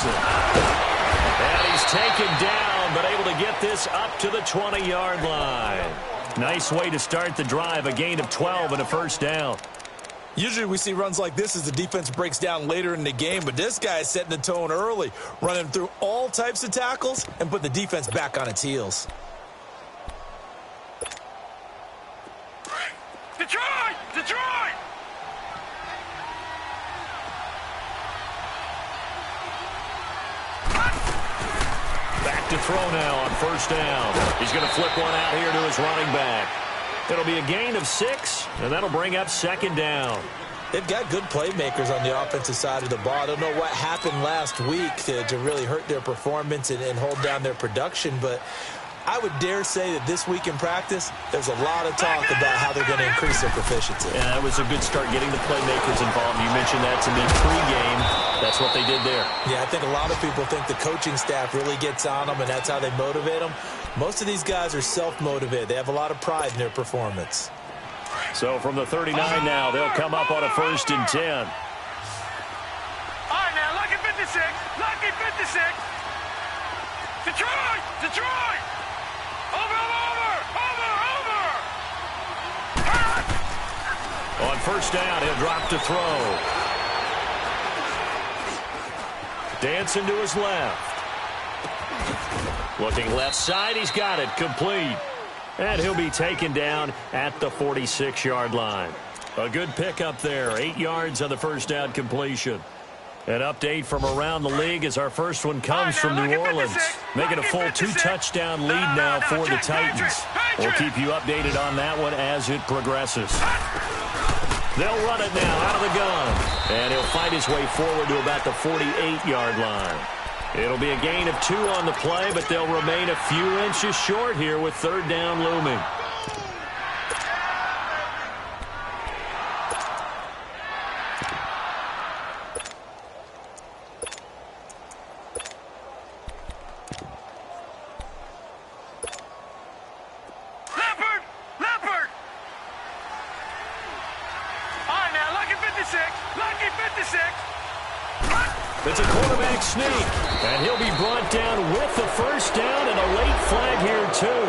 Johnson. And he's taken down, but able to get this up to the 20-yard line. Nice way to start the drive, a gain of 12 and a first down. Usually we see runs like this as the defense breaks down later in the game, but this guy is setting the tone early, running through all types of tackles and put the defense back on its heels. Detroit! Detroit! Back to throw now on first down. He's going to flip one out here to his running back. It'll be a gain of 6, and that'll bring up second down. They've got good playmakers on the offensive side of the ball. I don't know what happened last week to really hurt their performance and hold down their production, but I would dare say that this week in practice, there's a lot of talk about how they're going to increase their proficiency. Yeah, that was a good start getting the playmakers involved. You mentioned that to me pregame. That's what they did there. Yeah, I think a lot of people think the coaching staff really gets on them, and that's how they motivate them. Most of these guys are self-motivated. They have a lot of pride in their performance. So from the 39 now, they'll come up on a 1st and 10. All right, now, lucky 56. Lucky 56. Detroit! Detroit! Over! On first down, he'll drop to throw. Dancing to his left. Looking left side, he's got it, complete. And he'll be taken down at the 46-yard line. A good pickup there, 8 yards on the first down completion. An update from around the league as our first one comes from New Orleans. Making a full 2-touchdown lead now for the Titans. We'll keep you updated on that one as it progresses. They'll run it now out of the gun. And he'll find his way forward to about the 48-yard line. It'll be a gain of 2 on the play, but they'll remain a few inches short here with third down looming. It's a quarterback sneak, and he'll be brought down with the first down and a late flag here, too.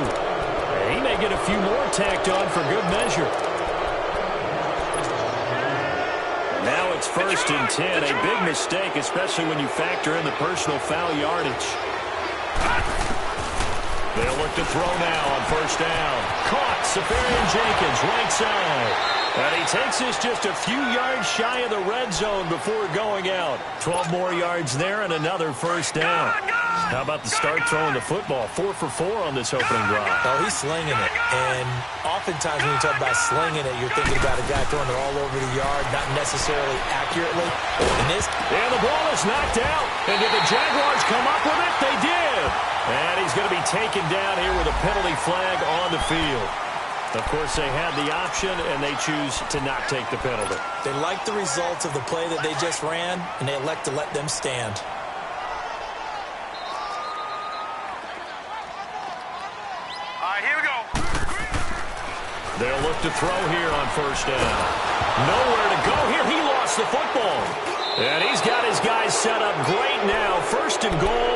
He may get a few more tacked on for good measure. Now it's 1st and 10, a big mistake, especially when you factor in the personal foul yardage. They'll look to throw now on first down. Caught, Safarian Jenkins, right side. And he takes this just a few yards shy of the red zone before going out. 12 more yards there and another first down. How about the start throwing the football? 4 for 4 on this opening drive. Oh, he's slinging it. And oftentimes when you talk about slinging it, you're thinking about a guy throwing it all over the yard, not necessarily accurately. And the ball is knocked out. And did the Jaguars come up with it? They did. And he's going to be taken down here with a penalty flag on the field. Of course, they had the option, and they choose to not take the penalty. They like the results of the play that they just ran, and they elect to let them stand. All right, here we go. They'll look to throw here on first down. Nowhere to go here. He lost the football. And he's got his guys set up great now. 1st and goal,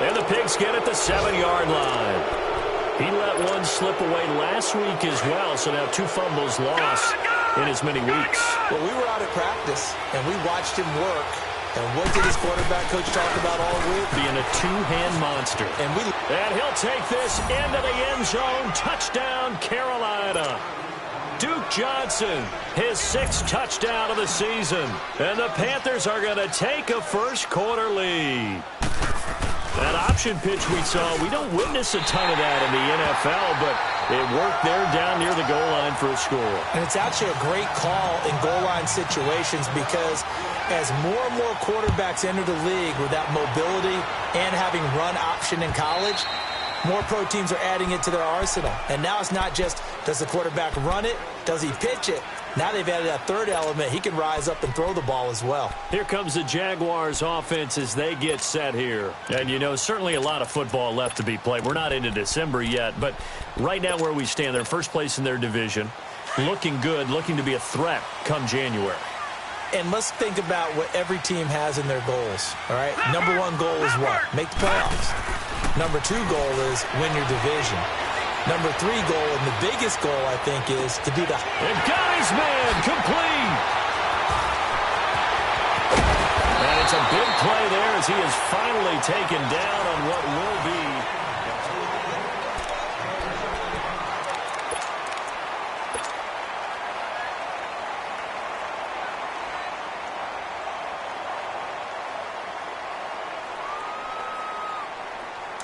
and the Pigs get at the 7-yard line. He let one slip away last week as well, so now 2 fumbles lost in as many weeks. Well, we were out at practice, and we watched him work. And what did his quarterback coach talk about all week? Being a 2-hand monster. And he'll take this into the end zone. Touchdown, Carolina. Duke Johnson, his 6th touchdown of the season. And the Panthers are going to take a first-quarter lead. That option pitch we saw, we don't witness a ton of that in the NFL, but it worked there down near the goal line for a score. And it's actually a great call in goal line situations because as more and more quarterbacks enter the league with that mobility and having run option in college, more pro teams are adding it to their arsenal. And now it's not just, does the quarterback run it? Does he pitch it? Now they've added that third element. He can rise up and throw the ball as well. Here comes the Jaguars offense as they get set here. And, you know, certainly a lot of football left to be played. We're not into December yet, but right now where we stand, they're first place in their division. Looking good, looking to be a threat come January. And let's think about what every team has in their goals, all right? Number one goal is what? Make the playoffs. Number two goal is win your division. Number three goal, and the biggest goal, I think, is to be the... And got his man complete. And it's a big play there as he is finally taken down on what will be...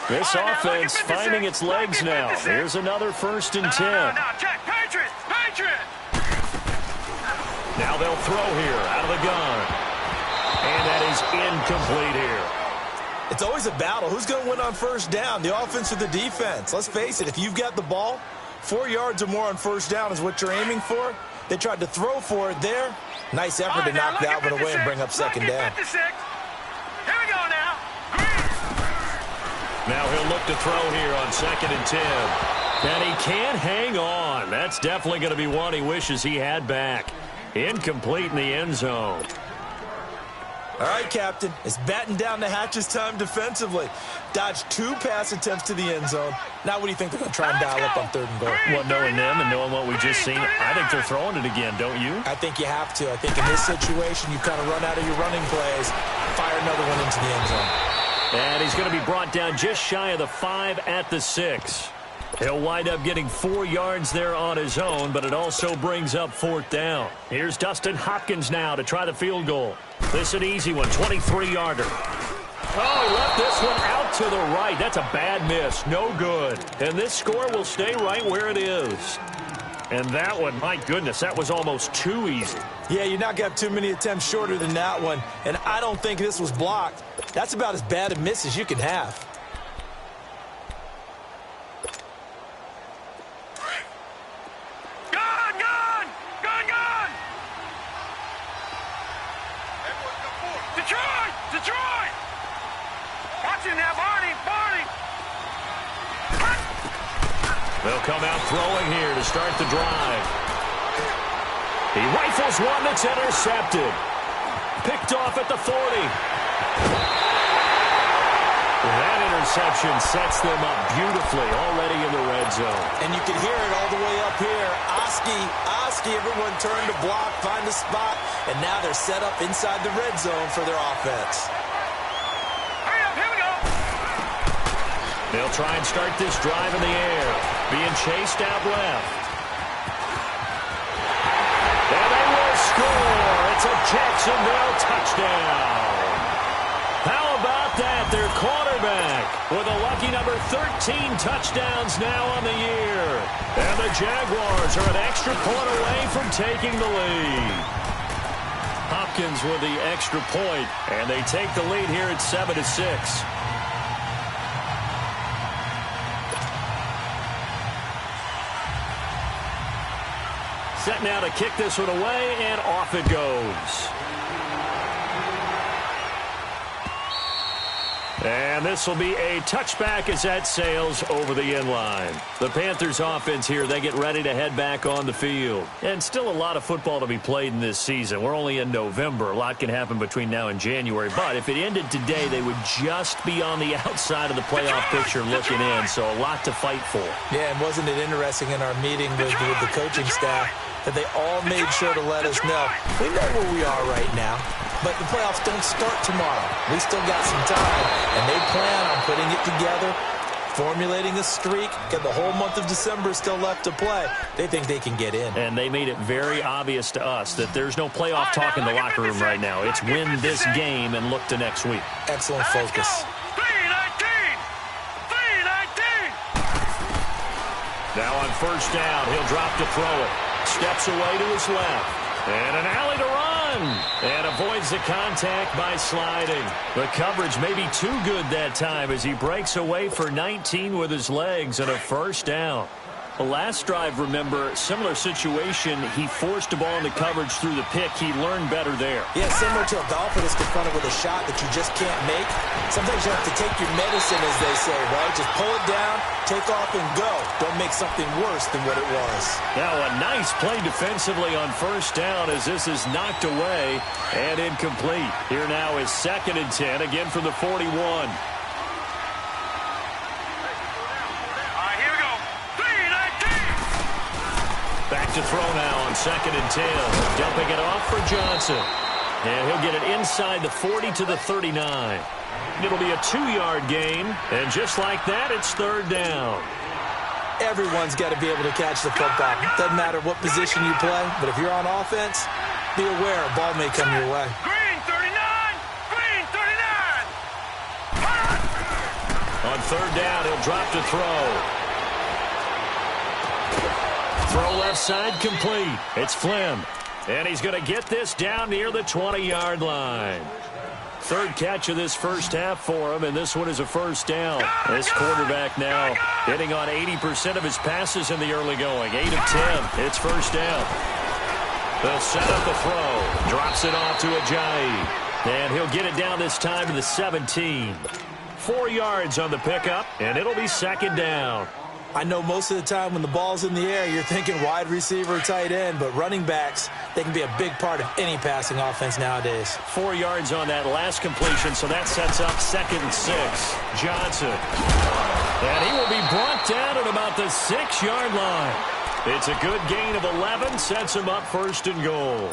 This offense finding its legs now. Here's another 1st and 10. Now, check. Patriots! Patriots! Now they'll throw here out of the gun. And that is incomplete here. It's always a battle. Who's going to win on 1st down, the offense or the defense? Let's face it, if you've got the ball, 4 yards or more on 1st down is what you're aiming for. They tried to throw for it there. Nice effort to knock that one away and bring up 2nd down. 56. Here we go now. Now he'll look to throw here on 2nd and 10. And he can't hang on. That's definitely going to be one he wishes he had back. Incomplete in the end zone. All right, Captain. It's batten down the hatches time defensively. Dodged 2 pass attempts to the end zone. Now what do you think they're going to try and dial up on 3rd and goal? Well, knowing them and knowing what we just seen, I think they're throwing it again, don't you? I think you have to. I think in this situation, you kind of run out of your running plays, fire another one into the end zone. And he's going to be brought down just shy of the 5 at the 6. He'll wind up getting 4 yards there on his own, but it also brings up 4th down. Here's Dustin Hopkins now to try the field goal. This an easy one, 23-yarder. Oh, he left this one out to the right. That's a bad miss. No good. And this score will stay right where it is. And that one, my goodness, that was almost too easy. Yeah, you're not going to have too many attempts shorter than that one. And I don't think this was blocked. That's about as bad a miss as you can have. Gone! Gone! Gone! Gone! Detroit! Detroit! Watch it now, Barney! Barney! They'll come out throwing here to start the drive. He rifles one that's intercepted. Picked off at the 40. That interception sets them up beautifully already in the red zone. And you can hear it all the way up here. Oski, everyone turned to block, find a spot, and now they're set up inside the red zone for their offense. Hurry up, here we go! They'll try and start this drive in the air. Being chased out left. And they will score. It's a Jacksonville touchdown. How about that? Their quarterback with a lucky number 13 touchdowns now on the year. And the Jaguars are an extra point away from taking the lead. Hopkins with the extra point, and they take the lead here at 7-6. Set now to kick this one away, and off it goes. And this will be a touchback as that sails over the end line. The Panthers offense here, they get ready to head back on the field. And still a lot of football to be played in this season. We're only in November. A lot can happen between now and January. But if it ended today, they would just be on the outside of the playoff picture looking in. So a lot to fight for. Yeah, and wasn't it interesting in our meeting with the coaching staff that they all made sure to let us know, we know where we are right now, but the playoffs don't start tomorrow. We still got some time, and they plan on putting it together, formulating a streak, got the whole month of December still left to play. They think they can get in. And they made it very obvious to us that there's no playoff talk in the locker room right now. It's win this game and look to next week. Excellent focus. 3-19! 3-19! Now on first down, he'll drop to throw it. Steps away to his left. And an alley to run. And avoids the contact by sliding. The coverage may be too good that time as he breaks away for 19 with his legs and a first down. Last drive, remember, similar situation. He forced a ball into coverage through the pick. He learned better there. Yeah, similar to a golfer that's confronted with a shot that you just can't make. Sometimes you have to take your medicine, as they say, right? Just pull it down, take off, and go. Don't make something worse than what it was. Now a nice play defensively on first down as this is knocked away and incomplete. Here now is 2nd and 10, again from the 41. Back to throw now on 2nd and 10. Dumping it off for Johnson. And he'll get it inside the 40 to the 39. It'll be a 2-yard gain. And just like that, it's 3rd down. Everyone's got to be able to catch the football. Doesn't matter what position you play, but if you're on offense, be aware a ball may come your way. Green 39! Green 39! On 3rd down, he'll drop to throw. Throw left side complete. It's Flynn. And he's going to get this down near the 20-yard line. 3rd catch of this first half for him, and this one is a first down. This quarterback now hitting on 80% of his passes in the early going. 8 of 10. It's first down. They'll set up the throw. Drops it off to Ajayi. And he'll get it down this time to the 17. 4 yards on the pickup, and it'll be 2nd down. I know most of the time when the ball's in the air, you're thinking wide receiver, tight end, but running backs, they can be a big part of any passing offense nowadays. 4 yards on that last completion, so that sets up 2nd and 6. Johnson. And he will be brought down at about the 6-yard line. It's a good gain of 11, sets him up 1st and goal.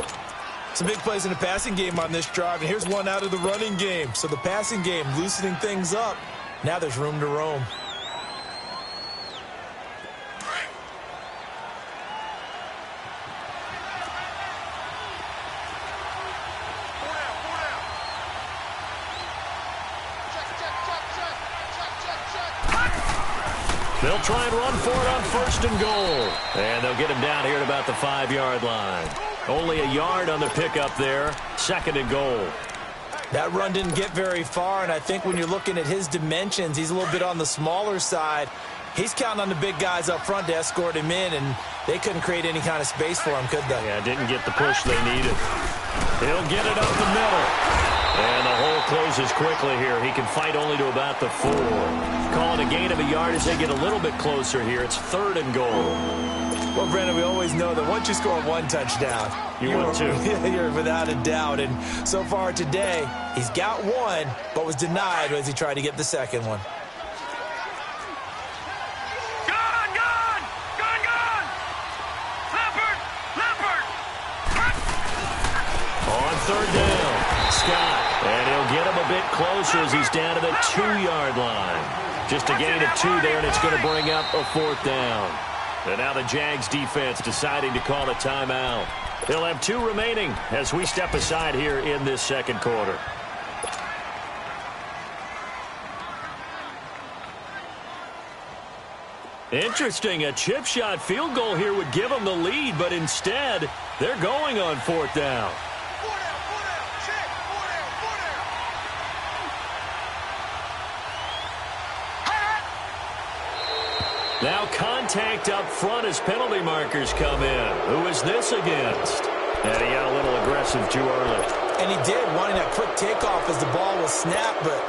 Some big plays in the passing game on this drive, and here's one out of the running game. So the passing game loosening things up. Now there's room to roam. They'll try and run for it on 1st and goal. And they'll get him down here at about the 5-yard line. Only a yard on the pickup there. 2nd and goal. That run didn't get very far, and I think when you're looking at his dimensions, he's a little bit on the smaller side. He's counting on the big guys up front to escort him in, and they couldn't create any kind of space for him, could they? Yeah, didn't get the push they needed. He'll get it up the middle. And the hole closes quickly here. He can fight only to about the 4. Calling a gain of a yard as they get a little bit closer here. It's 3rd and goal. Well, Brandon, we always know that once you score 1 touchdown, you're without a doubt. And so far today, he's got 1, but was denied as he tried to get the 2nd one. On 3rd down, Scott. And he'll get him a bit closer as he's down to the 2-yard line. Just a gain of 2 there, and it's going to bring up a 4th down. And now the Jags defense deciding to call a timeout. They'll have 2 remaining as we step aside here in this 2nd quarter. Interesting, a chip shot field goal here would give them the lead, but instead, they're going on 4th down. Now contact up front as penalty markers come in. Who is this against? And he got a little aggressive too early. And he did, wanting that quick takeoff as the ball was snapped, but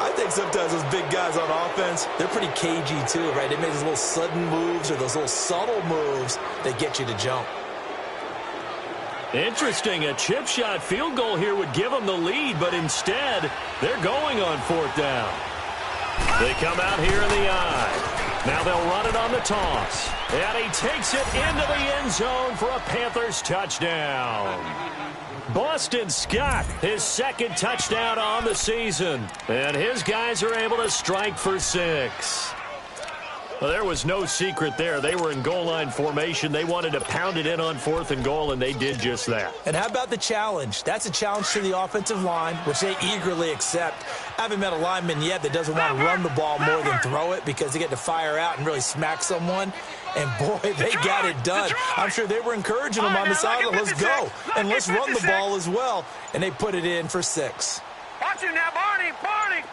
I think sometimes those big guys on offense, they're pretty cagey too, right? They make those little sudden moves or those little subtle moves that get you to jump. Interesting, a chip shot field goal here would give them the lead, but instead, they're going on 4th down. They come out here in the eye. Now they'll run it on the toss. And he takes it into the end zone for a Panthers touchdown. Boston Scott, his 2nd touchdown on the season. And his guys are able to strike for 6. Well, there was no secret there. They were in goal line formation. They wanted to pound it in on 4th and goal, and they did just that. And how about the challenge? That's a challenge to the offensive line, which they eagerly accept. I haven't met a lineman yet that doesn't want to run the ball more than throw it because they get to fire out and really smack someone. And, boy, they got it done. I'm sure they were encouraging them on the sideline. Let's go. And let's run the ball as well. And they put it in for 6. Watch it now, Barney. Barney.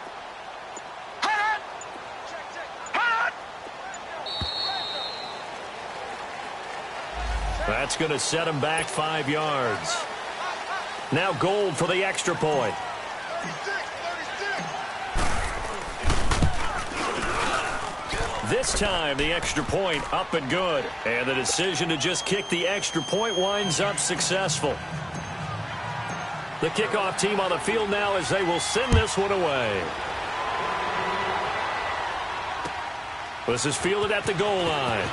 That's going to set him back 5 yards. Now Gold for the extra point. This time, the extra point up and good. And the decision to just kick the extra point winds up successful. The kickoff team on the field now as they will send this one away. This is fielded at the goal line.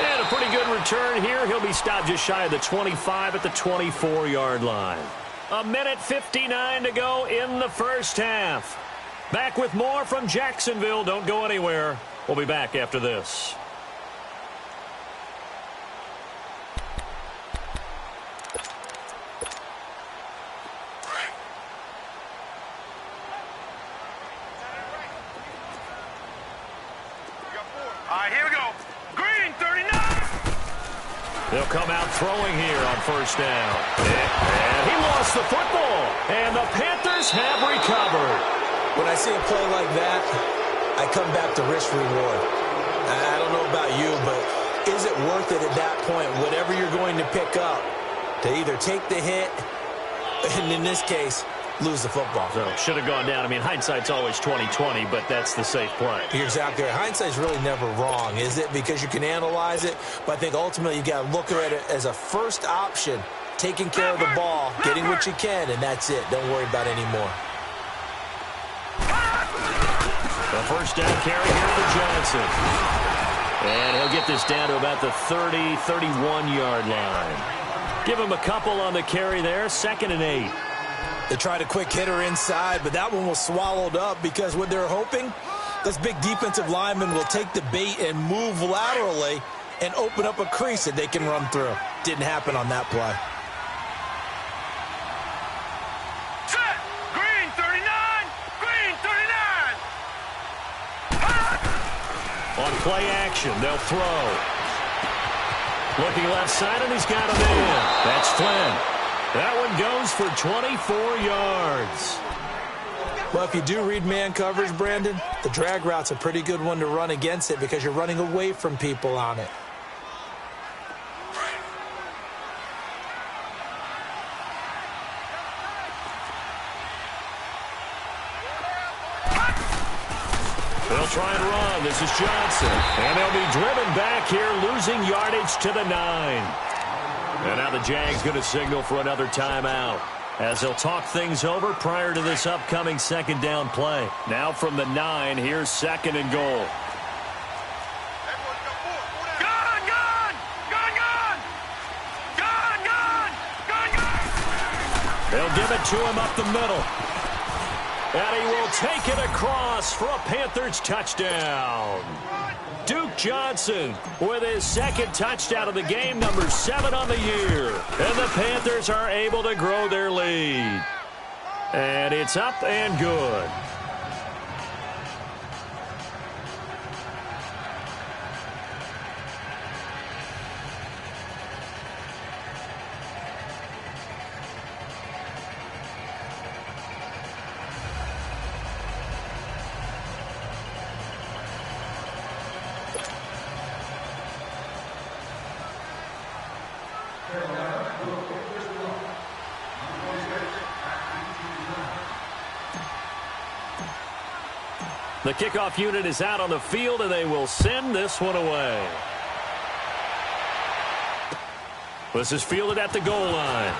And a pretty good return here. He'll be stopped just shy of the 25 at the 24-yard line. 1:59 to go in the first half. Back with more from Jacksonville. Don't go anywhere. We'll be back after this. All right, here we go. Green, 39. They'll come out throwing here on first down. And he lost the football. And the Panthers have recovered. When I see a play like that, I come back to risk-reward. I don't know about you, but is it worth it at that point, whatever you're going to pick up, to either take the hit, and in this case, lose the football? So, should have gone down. I mean, hindsight's always 20/20, but that's the safe play. You're exactly right. Hindsight's really never wrong, is it? Because you can analyze it, but I think ultimately you got to look at it as a first option, taking care of the ball, getting what you can, and that's it. Don't worry about any more. The first down carry here for Johnson. And he'll get this down to about the 30, 31-yard line. Give him a couple on the carry there. 2nd and 8. They tried a quick hitter inside, but that one was swallowed up because what they're hoping, this big defensive lineman will take the bait and move laterally and open up a crease that they can run through. Didn't happen on that play. On play action, they'll throw. Looking left side, and he's got him in. That's Flynn. That one goes for 24 yards. Well, if you do read man coverage, Brandon, the drag route's a pretty good one to run against it because you're running away from people on it. They'll try and run. This is Johnson. And they'll be driven back here, losing yardage to the 9. And now the Jags going to signal for another timeout as they'll talk things over prior to this upcoming second down play. Now from the 9, here's 2nd and goal. Gun, gun! Gun, gun! Gun, gun! Gun, gun! They'll give it to him up the middle. And he will take it across for a Panthers touchdown. Duke Johnson with his 2nd touchdown of the game, number 7 on the year. And the Panthers are able to grow their lead. And it's up and good. The kickoff unit is out on the field, and they will send this one away. This is fielded at the goal line.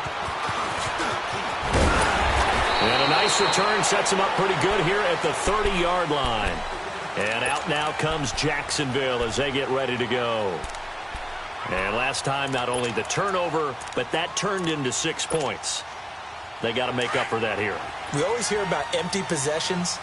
And a nice return sets him up pretty good here at the 30-yard line. And out now comes Jacksonville as they get ready to go. And last time, not only the turnover, but that turned into 6 points. They got to make up for that here. We always hear about empty possessions,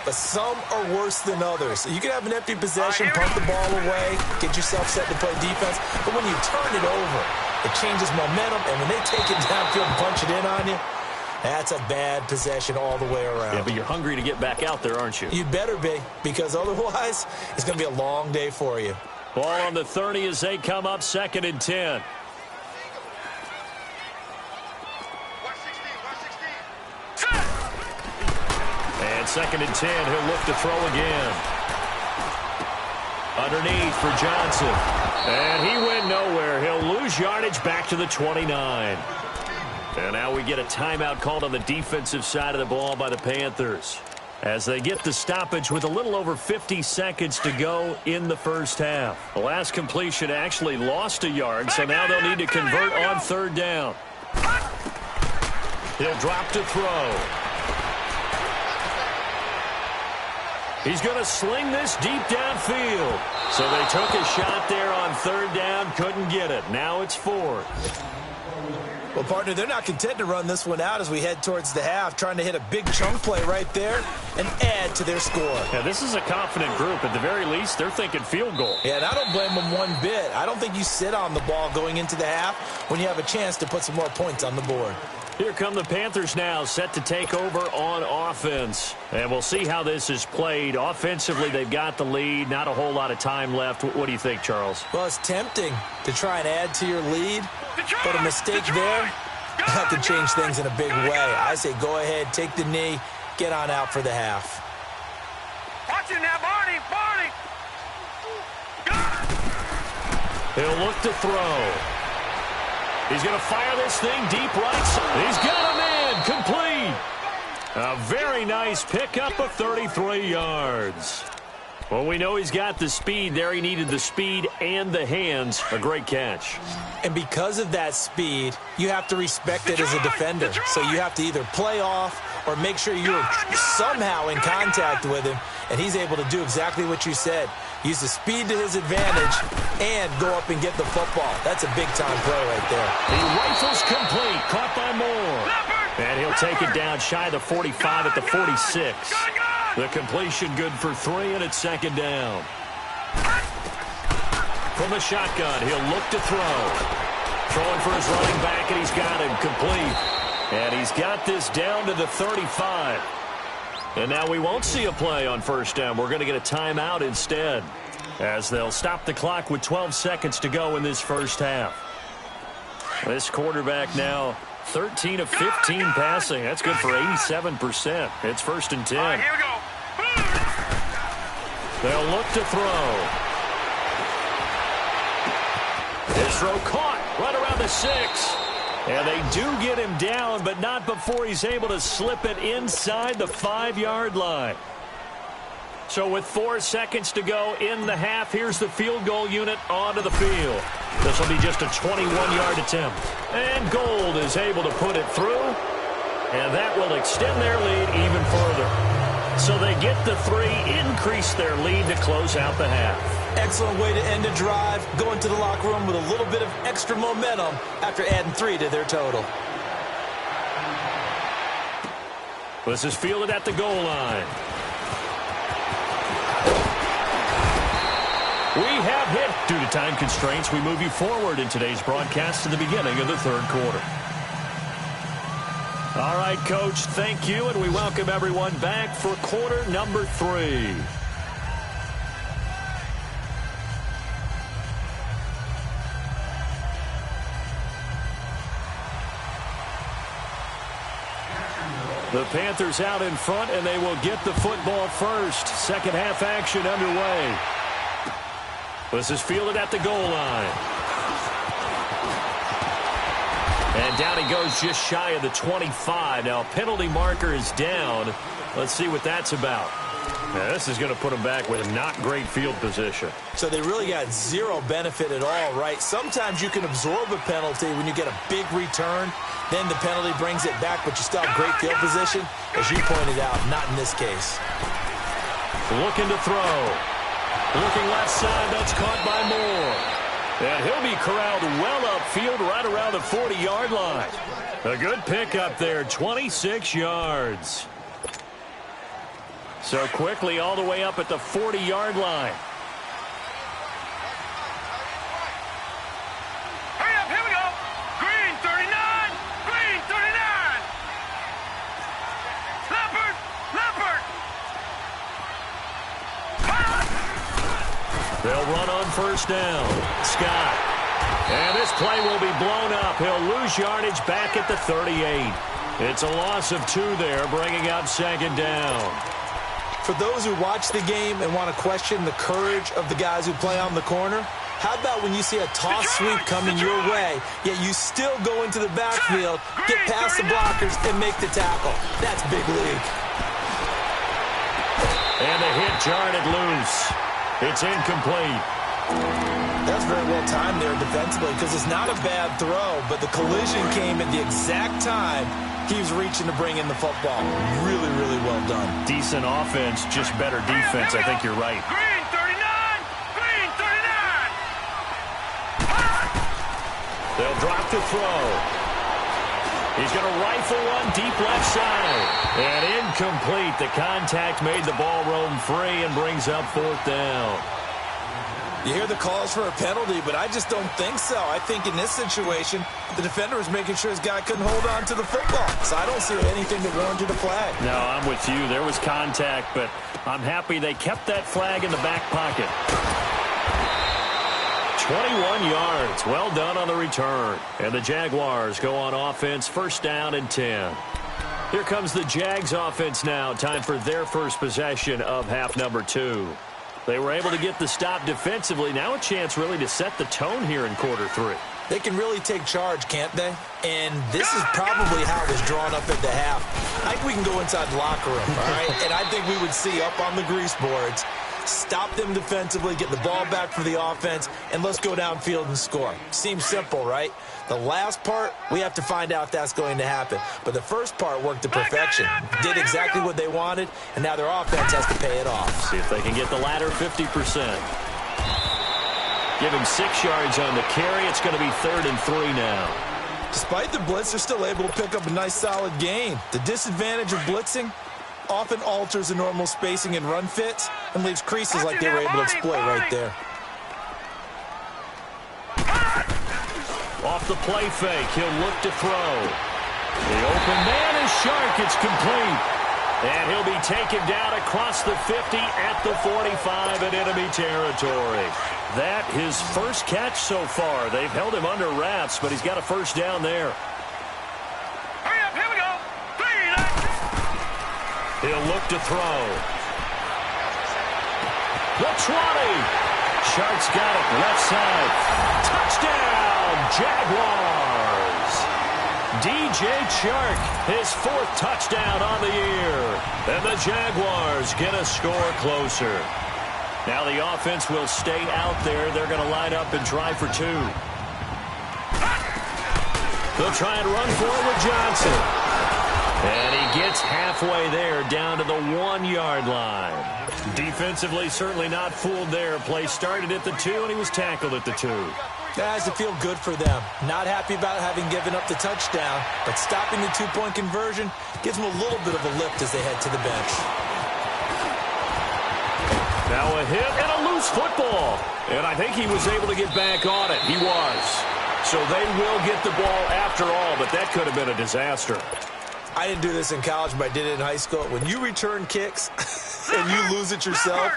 but some are worse than others. You can have an empty possession, punt the ball away, get yourself set to play defense, but when you turn it over, it changes momentum, and when they take it downfield and punch it in on you, that's a bad possession all the way around. Yeah, but you're hungry to get back out there, aren't you? You'd better be, because otherwise, it's going to be a long day for you. Ball on the 30 as they come up, 2nd and 10. And 2nd and 10, he'll look to throw again. Underneath for Johnson. And he went nowhere. He'll lose yardage back to the 29. And now we get a timeout called on the defensive side of the ball by the Panthers, as they get the stoppage with a little over 50 seconds to go in the first half. The last completion actually lost a yard, so now they'll need to convert on third down. He'll drop to throw. He's going to sling this deep downfield. So they took a shot there on third down, couldn't get it. Now it's fourth. Well, partner, they're not content to run this one out as we head towards the half, trying to hit a big chunk play right there and add to their score. Yeah, this is a confident group. At the very least, they're thinking field goal. Yeah, and I don't blame them one bit. I don't think you sit on the ball going into the half when you have a chance to put some more points on the board. Here come the Panthers now, set to take over on offense. And we'll see how this is played. Offensively, they've got the lead. Not a whole lot of time left. What do you think, Charles? Well, it's tempting to try and add to your lead, but a mistake there, that could change things in a big way. I say go ahead, take the knee, get on out for the half. Watch it now, Barney! Barney! He'll look to throw. He's going to fire this thing deep right side. He's got a man complete. A very nice pickup of 33 yards. Well, we know he's got the speed there. He needed the speed and the hands. A great catch. And because of that speed, you have to respect it as a defender. So you have to either play off or make sure you're somehow in contact with him. And he's able to do exactly what you said. Use the speed to his advantage and go up and get the football. That's a big-time play right there. He rifles complete. Caught by Moore. And he'll take it down shy of the 45 at the 46. The completion good for 3, and it's second down. From the shotgun, he'll look to throw. Throwing for his running back, and he's got him complete. And he's got this down to the 35. And now we won't see a play on first down. We're going to get a timeout instead, as they'll stop the clock with 12 seconds to go in this first half. This quarterback now 13 of 15 passing. That's good for 87%. It's first and 10. All right, here we go. They'll look to throw. His throw caught right around the 6. And they do get him down, but not before he's able to slip it inside the 5-yard line. So with 4 seconds to go in the half, here's the field goal unit onto the field. This will be just a 21-yard attempt. And Gold is able to put it through, and that will extend their lead even further. So they get the 3, increase their lead to close out the half. Excellent way to end a drive, going to the locker room with a little bit of extra momentum after adding 3 to their total. This is fielded at the goal line. We have hit. Due to time constraints, we move you forward in today's broadcast to the beginning of the third quarter. All right, Coach, thank you, and we welcome everyone back for quarter number 3. The Panthers out in front, and they will get the football first. Second half action underway. This is fielded at the goal line. And down he goes just shy of the 25. Now, penalty marker is down. Let's see what that's about. Now, this is going to put them back with a not great field position. So they really got zero benefit at all, right? Sometimes you can absorb a penalty when you get a big return. Then the penalty brings it back, but you still have great field position. As you pointed out, not in this case. Looking to throw. Looking left side, that's caught by Moore. And he'll be corralled well upfield right around the 40-yard line. A good pickup there, 26 yards. So quickly all the way up at the 40-yard line. Hurry up, here we go. Green 39, green 39. Leopard, leopard. They'll run on first down. Scott. And this play will be blown up. He'll lose yardage back at the 38. It's a loss of 2 there, bringing up second down. For those who watch the game and want to question the courage of the guys who play on the corner, how about when you see a toss sweep coming your way, yet you still go into the backfield, get past the blockers, and make the tackle? That's big league. And the hit jarred it loose. It's incomplete. That's very well timed there defensively because it's not a bad throw, but the collision came at the exact time he was reaching to bring in the football. Really, really well done. Decent offense, just better defense. I think you're right. Green 39! Green 39! They'll drop to throw. He's going to rifle one deep left side. And incomplete. The contact made the ball roam free and brings up fourth down. You hear the calls for a penalty, but I just don't think so. I think in this situation, the defender was making sure his guy couldn't hold on to the football. So I don't see anything that warranted a flag. No, I'm with you. There was contact, but I'm happy they kept that flag in the back pocket. 21 yards. Well done on the return. And the Jaguars go on offense, first down and 10. Here comes the Jags offense now. Time for their first possession of half number 2. They were able to get the stop defensively. Now a chance really to set the tone here in quarter 3. They can really take charge, can't they? And this is probably how it was drawn up at the half. I think we can go inside the locker room, all right? And I think we would see up on the grease boards, stop them defensively, get the ball back for the offense, and let's go downfield and score. Seems simple, right? The last part, we have to find out if that's going to happen. But the first part worked to perfection. Did exactly what they wanted, and now their offense has to pay it off. See if they can get the latter 50%. Give him 6 yards on the carry. It's going to be 3rd and 3 now. Despite the blitz, they're still able to pick up a nice, solid gain. The disadvantage of blitzing often alters the normal spacing and run fits and leaves creases like they were able to exploit right there. Off the play fake, he'll look to throw. The open man is Shark. It's complete. And he'll be taken down across the 50 at the 45 in enemy territory. That his first catch so far. They've held him under wraps, but he's got a first down there. Hurry up, here we go. He'll look to throw. The 20. Shark's got it left side. Touchdown, Jaguars. DJ Chark, his 4th touchdown on the year. And the Jaguars get a score closer. Now the offense will stay out there. They're going to line up and try for 2. They'll try and run for it with Johnson. And he gets halfway there, down to the 1-yard line. Defensively, certainly not fooled there. Play started at the 2, and he was tackled at the 2. Guys, it feel good for them. Not happy about having given up the touchdown, but stopping the 2-point conversion gives them a little bit of a lift as they head to the bench. Now a hit and a loose football. And I think he was able to get back on it. He was. So they will get the ball after all, but that could have been a disaster. I didn't do this in college, but I did it in high school. When you return kicks and you lose it yourself,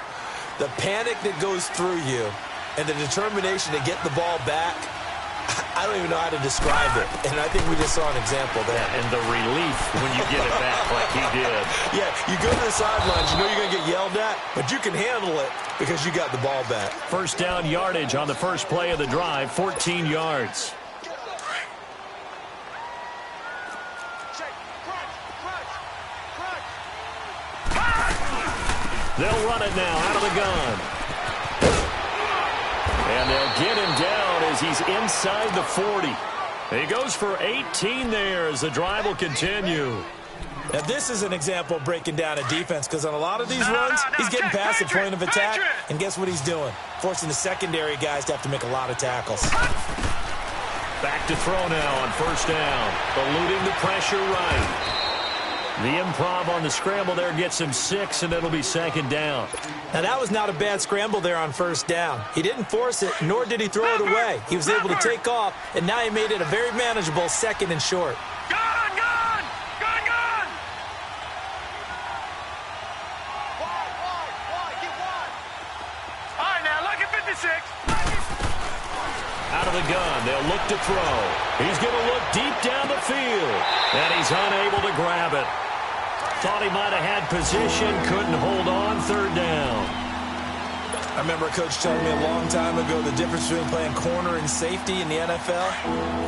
the panic that goes through you and the determination to get the ball back, I don't even know how to describe it. And I think we just saw an example there. And the relief when you get it back like he did. Yeah, you go to the sidelines, you know you're going to get yelled at, but you can handle it because you got the ball back. First down yardage on the first play of the drive, 14 yards. They'll run it now out of the gun. And they'll get him down as he's inside the 40. He goes for 18 there as the drive will continue. Now, this is an example of breaking down a defense because on a lot of these runs, he's getting past the point of attack. And guess what he's doing? Forcing the secondary guys to have to make a lot of tackles. Back to throw now on first down. Eluding the pressure right. The improv on the scramble there gets him 6, and it'll be second down. Now, that was not a bad scramble there on first down. He didn't force it, nor did he throw it away. He was able to take off, and now he made it a very manageable 2nd and short. Gun! Gun! Gun! Gun! Wide, get wide. All right, now, look at 56. Out of the gun, they'll look to throw. He's going to look deep down the field, and he's unable to grab it. Thought he might have had position, couldn't hold on, third down. I remember a coach telling me a long time ago the difference between playing corner and safety in the NFL.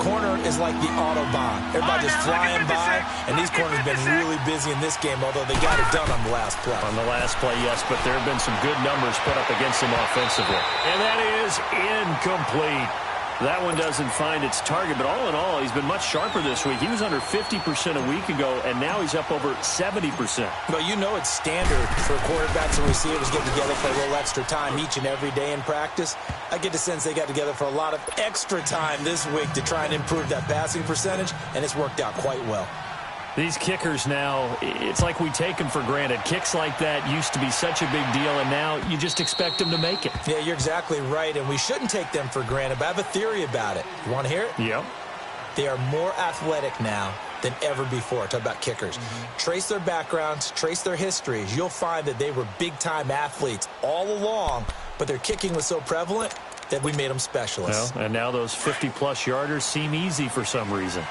Corner is like the Autobahn. Everybody just flying by, and these corners have been really busy in this game, although they got it done on the last play. On the last play, yes, but there have been some good numbers put up against him offensively. And that is incomplete. That one doesn't find its target, but all in all, he's been much sharper this week. He was under 50% a week ago, and now he's up over 70%. Well, you know it's standard for quarterbacks and receivers getting together for a little extra time each and every day in practice. I get the sense they got together for a lot of extra time this week to try and improve that passing percentage, and it's worked out quite well. These kickers now, it's like we take them for granted. Kicks like that used to be such a big deal, and now you just expect them to make it. Yeah, you're exactly right, and we shouldn't take them for granted, but I have a theory about it. You want to hear it? Yep. They are more athletic now than ever before. Talk about kickers. Trace their backgrounds, trace their histories. You'll find that they were big-time athletes all along, but their kicking was so prevalent that we made them specialists. Well, and now those 50-plus yarders seem easy for some reason.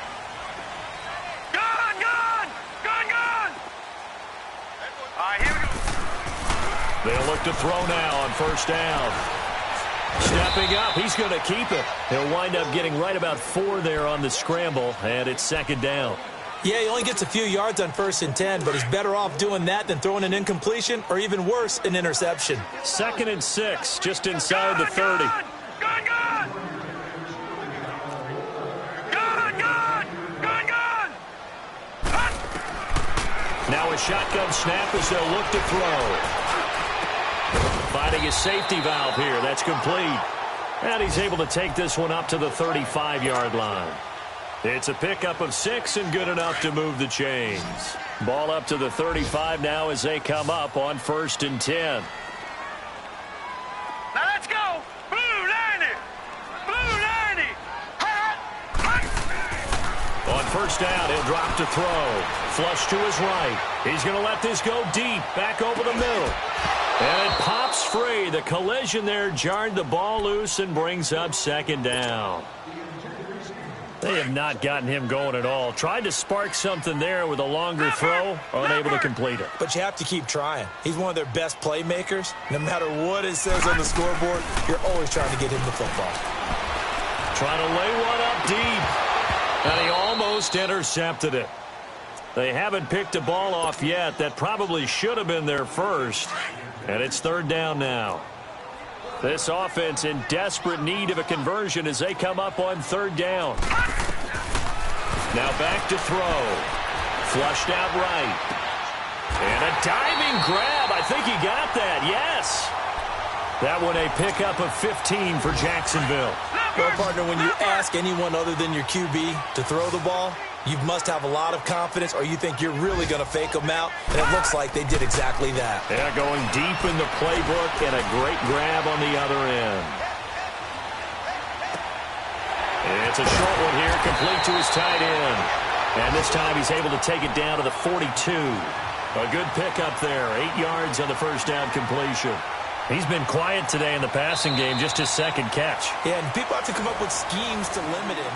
They'll look to throw now on first down. Stepping up, he's going to keep it. He'll wind up getting right about 4 there on the scramble, and it's second down. Yeah, he only gets a few yards on 1st and 10, but he's better off doing that than throwing an incompletion or even worse, an interception. 2nd and 6, just inside the 30. Now a shotgun snap as they'll look to throw. Finding a safety valve here. That's complete. And he's able to take this one up to the 35-yard line. It's a pickup of 6 and good enough to move the chains. Ball up to the 35 now as they come up on 1st and 10. Now let's go. Blue 90. Blue 90. On first down, he'll drop to throw. Flush to his right. He's going to let this go deep. Back over the middle. And it pops free. The collision there jarred the ball loose and brings up 2nd down. They have not gotten him going at all. Tried to spark something there with a longer throw, unable to complete it. But you have to keep trying. He's one of their best playmakers. No matter what it says on the scoreboard, you're always trying to get him the football. Trying to lay one up deep. And he almost intercepted it. They haven't picked a ball off yet. That probably should have been their first. And it's 3rd down now. This offense in desperate need of a conversion as they come up on 3rd down. Now back to throw. Flushed out right. And a diving grab. I think he got that. Yes. That one a pickup of 15 for Jacksonville. Well, partner, when you ask anyone other than your QB to throw the ball, you must have a lot of confidence or you think you're really going to fake them out, and it looks like they did exactly that. Yeah, going deep in the playbook and a great grab on the other end. It's a short one here, complete to his tight end. And this time he's able to take it down to the 42. A good pickup there, 8 yards on the first down completion. He's been quiet today in the passing game, just his 2nd catch. Yeah, and people have to come up with schemes to limit him.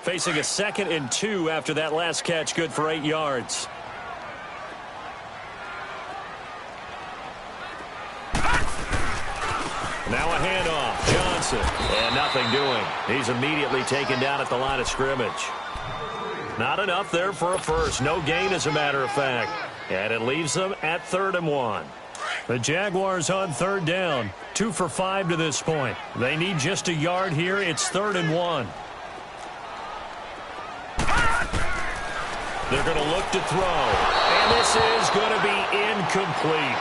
Facing a 2nd and 2 after that last catch, good for 8 yards. Now a handoff, Johnson, and nothing doing. He's immediately taken down at the line of scrimmage. Not enough there for a first. No gain, as a matter of fact. And it leaves them at 3rd and 1. The Jaguars on 3rd down. 2 for 5 to this point. They need just a yard here. It's 3rd and 1. They're going to look to throw. And this is going to be incomplete.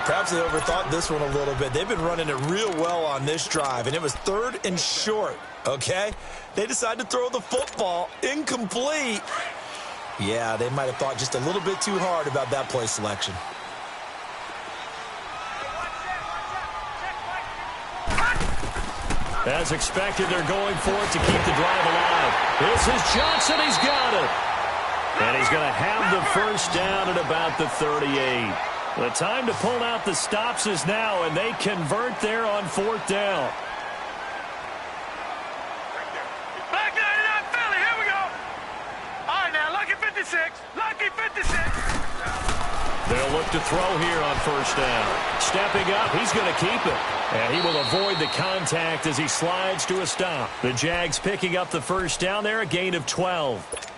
Perhaps they overthought this one a little bit. They've been running it real well on this drive, and it was 3rd and short, okay? They decided to throw the football incomplete. Yeah, they might have thought just a little bit too hard about that play selection. As expected, they're going for it to keep the drive alive. This is Johnson. He's got it. And he's going to have the first down at about the 38. The time to pull out the stops is now, and they convert there on 4th down. to throw here on first down. Stepping up, he's going to keep it. And he will avoid the contact as he slides to a stop. The Jags picking up the first down there, a gain of 12.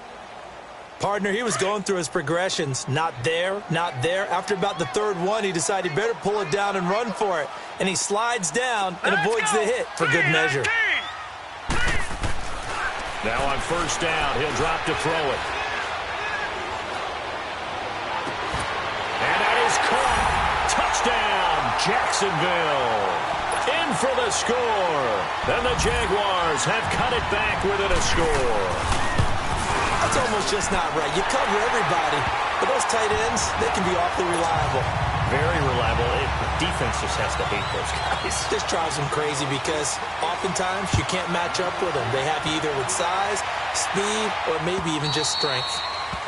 Partner, he was going through his progressions. Not there, not there. After about the third one, he decided he better pull it down and run for it. And he slides down and avoids the hit for good measure. Now on first down, he'll drop to throw it. And that is caught. Touchdown, Jacksonville. In for the score. And the Jaguars have cut it back within a score. That's almost just not right. You cover everybody, but those tight ends, they can be awfully reliable. Very reliable. Defense just has to hate those guys. This drives them crazy because oftentimes you can't match up with them. They have you either with size, speed, or maybe even just strength.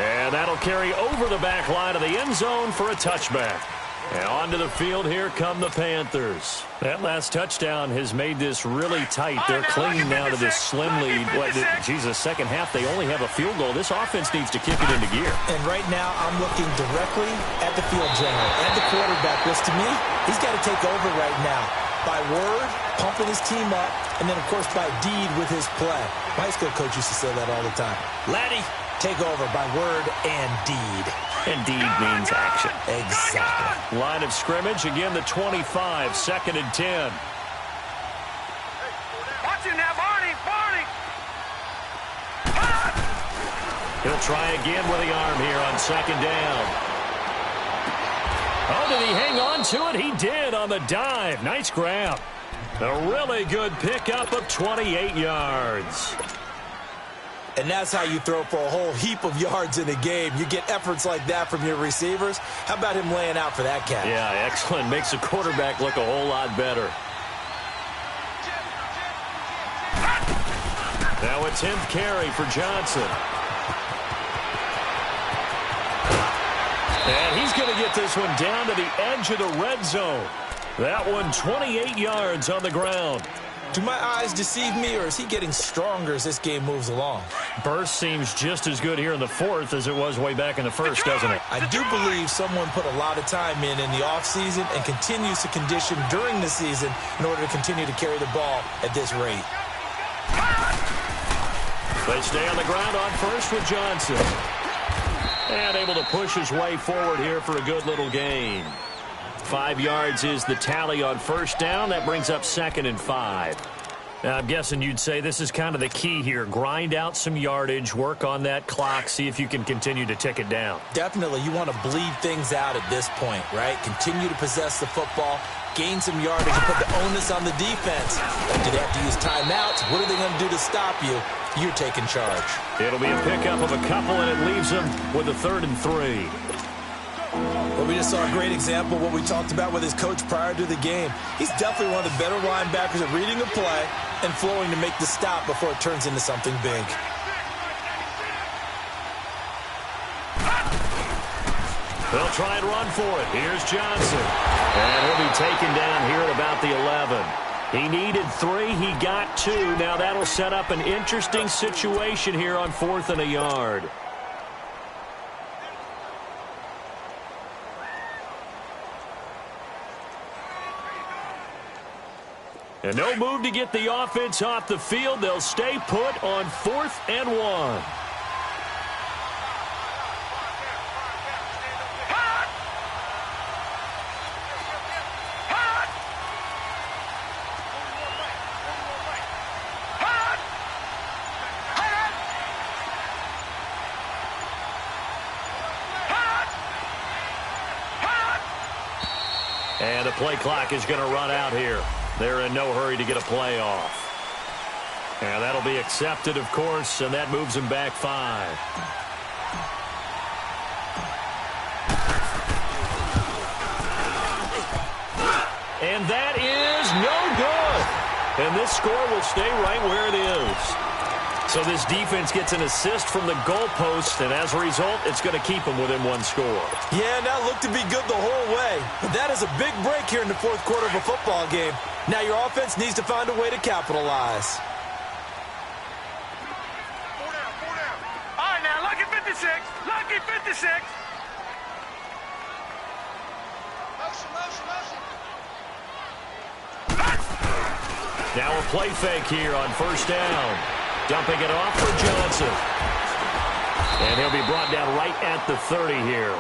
And that'll carry over the back line of the end zone for a touchback. And onto the field, here come the Panthers. That last touchdown has made this really tight. They're clinging now to this slim lead. Jesus, second half, they only have a field goal. This offense needs to kick it into gear. And right now, I'm looking directly at the field general and the quarterback, which to me, he's got to take over right now. By word, pumping his team up, and then, of course, by deed with his play. My high school coach used to say that all the time. Laddie, take over by word and deed. And deed means action. Exactly. Line of scrimmage, again the 25, 2nd and 10. Watch it now, Barney. He'll try again with the arm here on 2nd down. Oh, did he hang on to it? He did on the dive. Nice grab. A really good pickup of 28 yards. And that's how you throw for a whole heap of yards in a game. You get efforts like that from your receivers. How about him laying out for that catch? Yeah, excellent. Makes the quarterback look a whole lot better. Now a 10th carry for Johnson. And he's going to get this one down to the edge of the red zone. That one 28 yards on the ground. Do my eyes deceive me, or is he getting stronger as this game moves along? Burst seems just as good here in the fourth as it was way back in the first, doesn't it? I do believe someone put a lot of time in the offseason and continues to condition during the season in order to continue to carry the ball at this rate. They stay on the ground on first with Johnson. And able to push his way forward here for a good little gain. 5 yards is the tally on first down. That brings up 2nd and 5. Now, I'm guessing you'd say this is kind of the key here. Grind out some yardage, work on that clock, see if you can continue to tick it down. Definitely. You want to bleed things out at this point, right? Continue to possess the football, gain some yardage, and put the onus on the defense. Do they have to use timeouts? What are they going to do to stop you? You're taking charge. It'll be a pickup of a couple, and it leaves them with a 3rd and 3. Well, we just saw a great example of what we talked about with his coach prior to the game. He's definitely one of the better linebackers at reading a play and flowing to make the stop before it turns into something big. They'll try and run for it. Here's Johnson. And he'll be taken down here at about the 11. He needed 3. He got 2. Now that'll set up an interesting situation here on 4th and a yard. And no move to get the offense off the field. They'll stay put on 4th and 1. And the play clock is going to run out here. They're in no hurry to get a play off. And that'll be accepted, of course, and that moves them back 5. And that is no good. And this score will stay right where it is. So this defense gets an assist from the goalpost, and as a result, it's going to keep them within 1 score. Yeah, that looked to be good the whole way. But that is a big break here in the 4th quarter of a football game. Now your offense needs to find a way to capitalize. 4 down. All right, now, lucky 56. Lucky 56. Now a play fake here on first down. Dumping it off for Johnson. And he'll be brought down right at the 30 here.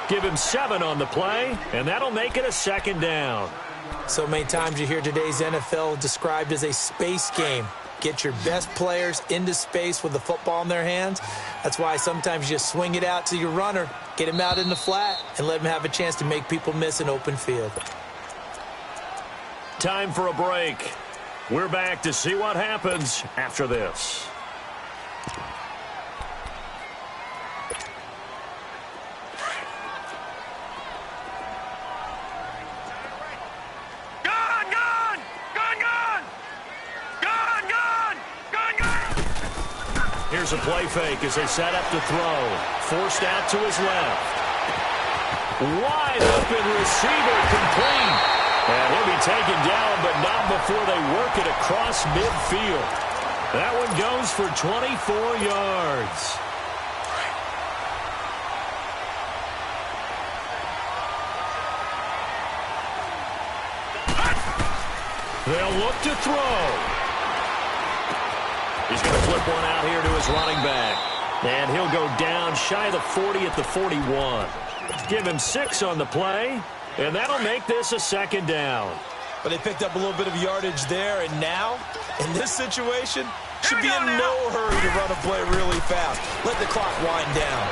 Give him 7 on the play, and that'll make it a second down. So many times you hear today's NFL described as a space game. Get your best players into space with the football in their hands. That's why sometimes you just swing it out to your runner, get him out in the flat, and let him have a chance to make people miss an open field. Time for a break. We're back to see what happens after this. Here's a play fake as they set up to throw. Forced out to his left. Wide open receiver complete. And he'll be taken down, but not before they work it across midfield. That one goes for 24 yards. They'll look to throw. He's going to flip one out here to his running back. And he'll go down shy of the 40 at the 41. Give him 6 on the play, and that'll make this a second down. But they picked up a little bit of yardage there, and now, in this situation, should be in no hurry to run a play really fast. Let the clock wind down.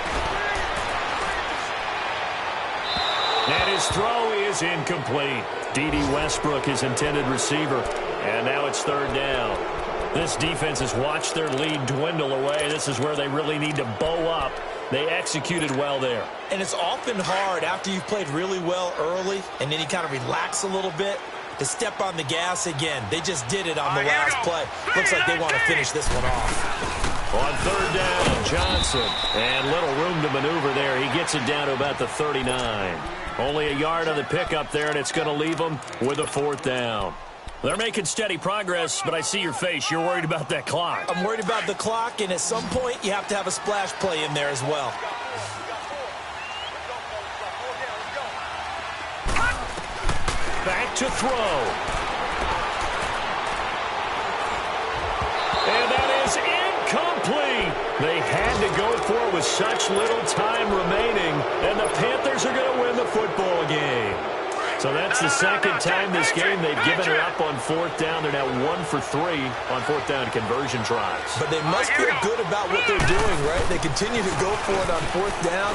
And his throw is incomplete. D.D. Westbrook, his intended receiver. And now it's third down. This defense has watched their lead dwindle away. This is where they really need to bow up. They executed well there. And it's often hard after you've played really well early and then you kind of relax a little bit to step on the gas again. They just did it on the last play. Looks like they want to finish this one off. On third down, Johnson. And little room to maneuver there. He gets it down to about the 39. Only a yard on the pickup there, and it's going to leave them with a fourth down. They're making steady progress, but I see your face. You're worried about that clock. I'm worried about the clock, and at some point, you have to have a splash play in there as well. Back to throw. And that is incomplete. They had to go for it with such little time remaining, and the Panthers are going to win the football game. So that's the second time this game they've given it up on fourth down. They're now 1 for 3 on fourth down conversion tries. But they must feel good about what they're doing, right? They continue to go for it on fourth down.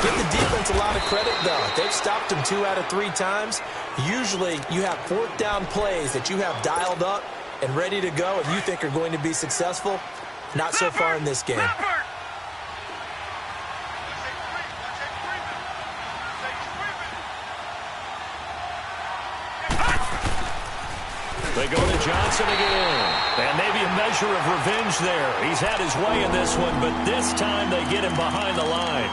Give the defense a lot of credit, though. They've stopped them 2 out of 3 times. Usually you have fourth down plays that you have dialed up and ready to go and you think are going to be successful. Not so far in this game. They go to Johnson again. And maybe a measure of revenge there. He's had his way in this one, but this time they get him behind the line.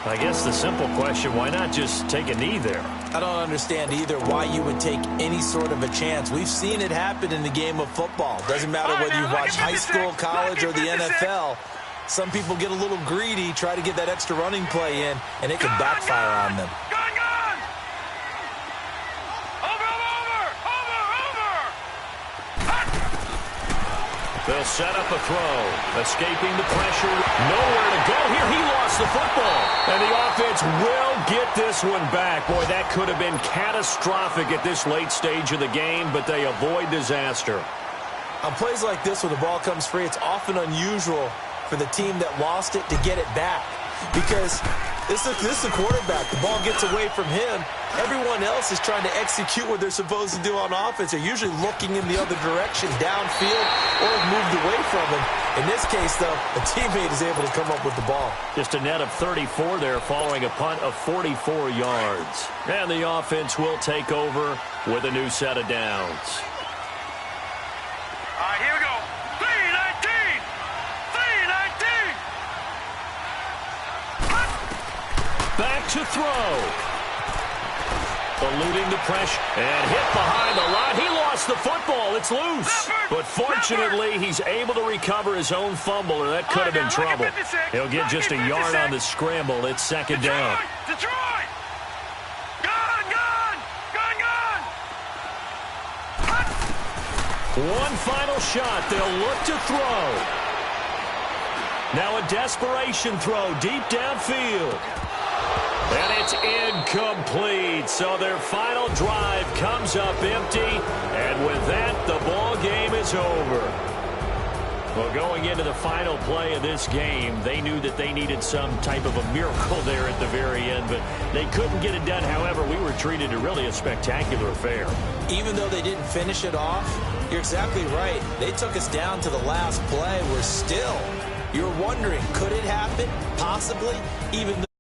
I guess the simple question, why not just take a knee there? I don't understand either why you would take any sort of a chance. We've seen it happen in the game of football. Doesn't matter whether you watch high school, college, or the NFL. Some people get a little greedy, try to get that extra running play in, and it can backfire on them. They'll set up a throw. Escaping the pressure. Nowhere to go here. He lost the football. And the offense will get this one back. Boy, that could have been catastrophic at this late stage of the game, but they avoid disaster. On plays like this where the ball comes free, it's often unusual for the team that lost it to get it back. Because this is the quarterback. The ball gets away from him. Everyone else is trying to execute what they're supposed to do on offense. They're usually looking in the other direction, downfield, or have moved away from him. In this case, though, a teammate is able to come up with the ball. Just a net of 34 there following a punt of 44 yards. And the offense will take over with a new set of downs. All right, here we go. 3-19. 3-19. Back to throw. Eluding the pressure and hit behind the line. He lost the football. It's loose. But fortunately, he's able to recover his own fumble, or that could have been trouble. He'll get just a yard on the scramble. It's second down. Detroit! Gun! One final shot. They'll look to throw. Now a desperation throw deep downfield. And it's incomplete. So their final drive comes up empty. And with that, the ball game is over. Well, going into the final play of this game, they knew that they needed some type of a miracle there at the very end, but they couldn't get it done. However, we were treated to really a spectacular affair. Even though they didn't finish it off, you're exactly right. They took us down to the last play. We're still, you're wondering, could it happen? Possibly, even though